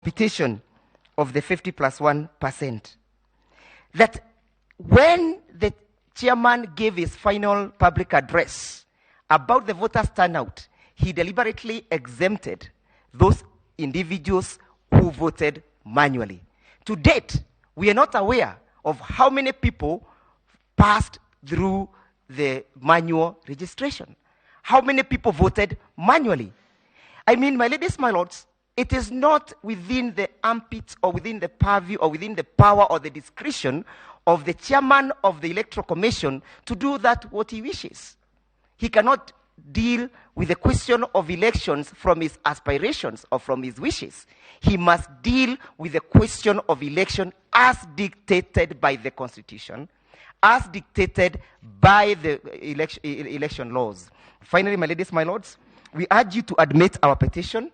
petition of the 50+1%. That when the chairman gave his final public address about the voters' turnout, he deliberately exempted those individuals who voted manually. To date, we are not aware of how many people passed through the manual registration. How many people voted manually? I mean, my ladies, my lords, it is not within the armpits or within the purview or within the power or the discretion of the chairman of the Electoral Commission to do that what he wishes. He cannot deal with the question of elections from his aspirations or from his wishes. He must deal with the question of election as dictated by the Constitution, as dictated by the election laws. Finally, my ladies, my lords, we urge you to admit our petition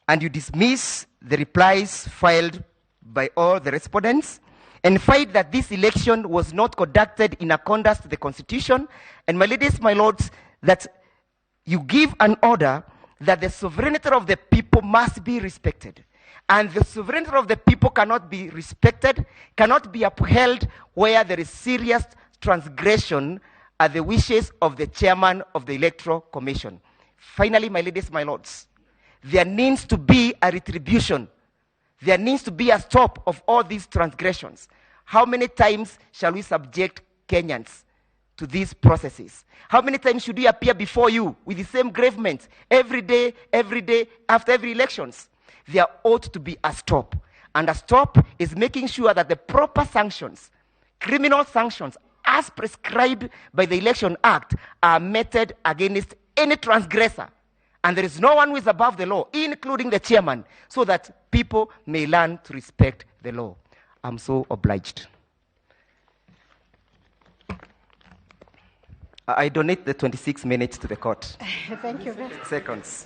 and you dismiss the replies filed by all the respondents and find that this election was not conducted in accordance to the Constitution. And my ladies, my lords, that you give an order that the sovereignty of the people must be respected. And the sovereignty of the people cannot be respected, cannot be upheld where there is serious transgression at the wishes of the chairman of the Electoral Commission. Finally, my ladies, my lords, there needs to be a retribution. There needs to be a stop of all these transgressions. How many times shall we subject Kenyans to these processes? How many times should we appear before you with the same gravement every day, after every elections? There ought to be a stop. And a stop is making sure that the proper sanctions, criminal sanctions, as prescribed by the Election Act, are meted against any transgressor. And there is no one who is above the law, including the chairman, so that people may learn to respect the law. I'm so obliged. I donate the 26 minutes to the court. Thank you. Seconds.